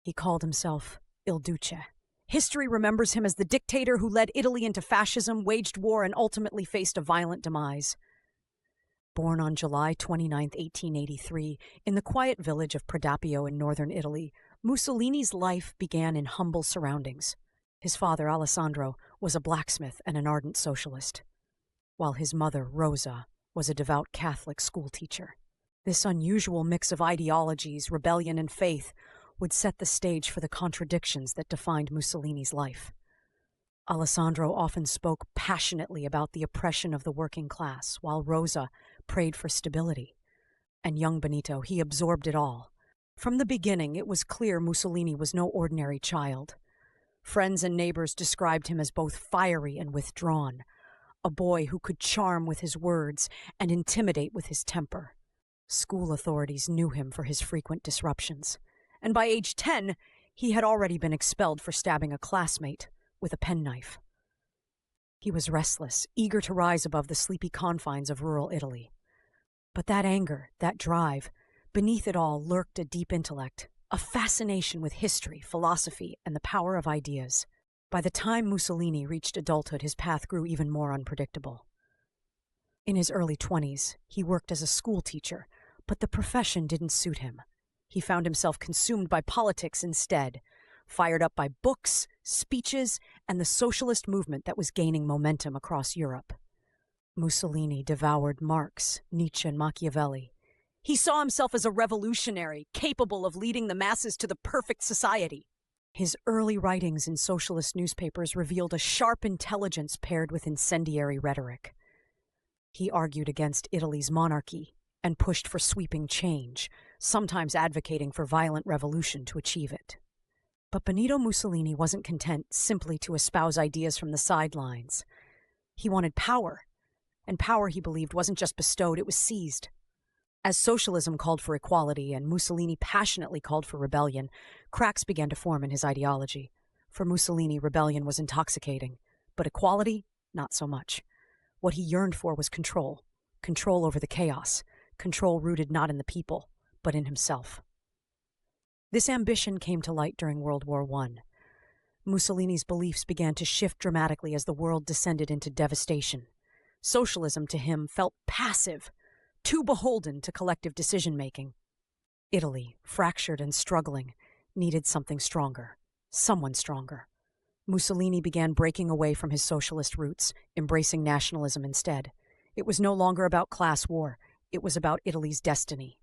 He called himself Il Duce. History remembers him as the dictator who led Italy into fascism, waged war, and ultimately faced a violent demise. Born on July 29, 1883, in the quiet village of Predappio in northern Italy, Mussolini's life began in humble surroundings. His father, Alessandro, was a blacksmith and an ardent socialist, while his mother, Rosa, was a devout Catholic schoolteacher. This unusual mix of ideologies, rebellion, and faith would set the stage for the contradictions that defined Mussolini's life. Alessandro often spoke passionately about the oppression of the working class, while Rosa prayed for stability. And young Benito, he absorbed it all. From the beginning, it was clear Mussolini was no ordinary child. Friends and neighbors described him as both fiery and withdrawn, a boy who could charm with his words and intimidate with his temper. School authorities knew him for his frequent disruptions, and by age 10, he had already been expelled for stabbing a classmate with a penknife. He was restless, eager to rise above the sleepy confines of rural Italy. But that anger, that drive, beneath it all lurked a deep intellect, a fascination with history, philosophy, and the power of ideas. By the time Mussolini reached adulthood, his path grew even more unpredictable. In his early 20s, he worked as a school teacher, but the profession didn't suit him. He found himself consumed by politics instead, fired up by books, speeches, and the socialist movement that was gaining momentum across Europe. Mussolini devoured Marx, Nietzsche, and Machiavelli. He saw himself as a revolutionary, capable of leading the masses to the perfect society. His early writings in socialist newspapers revealed a sharp intelligence paired with incendiary rhetoric. He argued against Italy's monarchy and pushed for sweeping change, sometimes advocating for violent revolution to achieve it. But Benito Mussolini wasn't content simply to espouse ideas from the sidelines. He wanted power, and power, he believed, wasn't just bestowed, it was seized. As socialism called for equality and Mussolini passionately called for rebellion, cracks began to form in his ideology. For Mussolini, rebellion was intoxicating, but equality, not so much. What he yearned for was control, control over the chaos, control rooted not in the people, but in himself. This ambition came to light during World War I. Mussolini's beliefs began to shift dramatically as the world descended into devastation. Socialism to him felt passive, too beholden to collective decision-making. Italy, fractured and struggling, needed something stronger, someone stronger. Mussolini began breaking away from his socialist roots, embracing nationalism instead. It was no longer about class war, it was about Italy's destiny.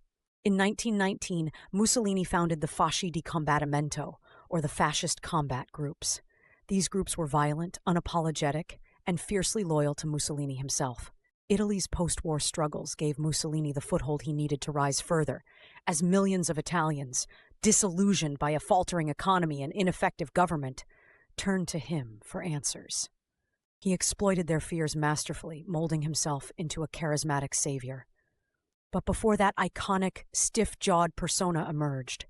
In 1919, Mussolini founded the Fasci di Combattimento, or the fascist combat groups. These groups were violent, unapologetic, and fiercely loyal to Mussolini himself. Italy's post-war struggles gave Mussolini the foothold he needed to rise further, as millions of Italians, disillusioned by a faltering economy and ineffective government, turned to him for answers. He exploited their fears masterfully, molding himself into a charismatic savior. But before that iconic, stiff-jawed persona emerged,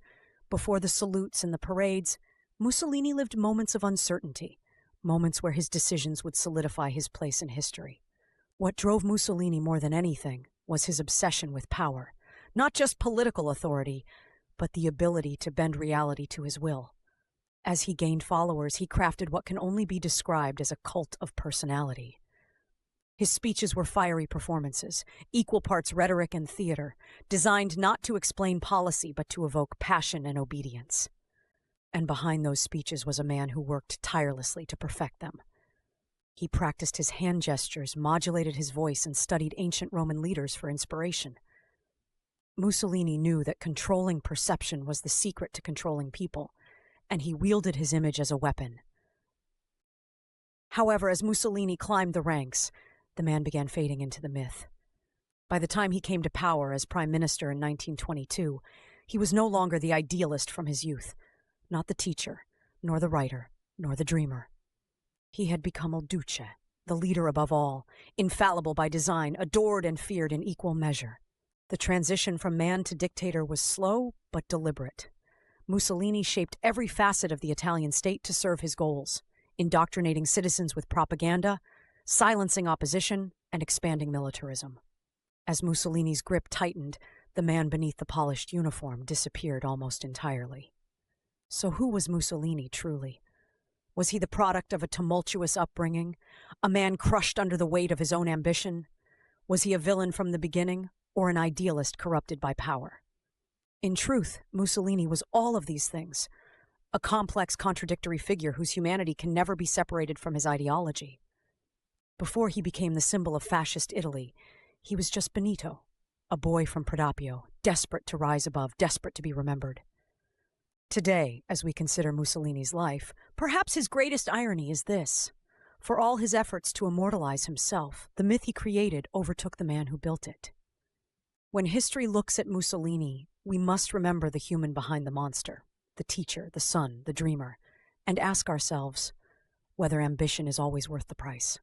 before the salutes and the parades, Mussolini lived moments of uncertainty, moments where his decisions would solidify his place in history. What drove Mussolini more than anything was his obsession with power, not just political authority, but the ability to bend reality to his will. As he gained followers, he crafted what can only be described as a cult of personality. His speeches were fiery performances, equal parts rhetoric and theater, designed not to explain policy but to evoke passion and obedience. And behind those speeches was a man who worked tirelessly to perfect them. He practiced his hand gestures, modulated his voice, and studied ancient Roman leaders for inspiration. Mussolini knew that controlling perception was the secret to controlling people, and he wielded his image as a weapon. However, as Mussolini climbed the ranks, the man began fading into the myth. By the time he came to power as prime minister in 1922, he was no longer the idealist from his youth, not the teacher, nor the writer, nor the dreamer. He had become Il Duce, the leader above all, infallible by design, adored and feared in equal measure. The transition from man to dictator was slow but deliberate. Mussolini shaped every facet of the Italian state to serve his goals, indoctrinating citizens with propaganda, silencing opposition, and expanding militarism. As Mussolini's grip tightened, the man beneath the polished uniform disappeared almost entirely. So who was Mussolini truly? Was he the product of a tumultuous upbringing, a man crushed under the weight of his own ambition? Was he a villain from the beginning, or an idealist corrupted by power? In truth, Mussolini was all of these things, a complex, contradictory figure whose humanity can never be separated from his ideology. Before he became the symbol of fascist Italy, he was just Benito, a boy from Prodapio, desperate to rise above, desperate to be remembered. Today, as we consider Mussolini's life, perhaps his greatest irony is this. For all his efforts to immortalize himself, the myth he created overtook the man who built it. When history looks at Mussolini, we must remember the human behind the monster, the teacher, the son, the dreamer, and ask ourselves whether ambition is always worth the price.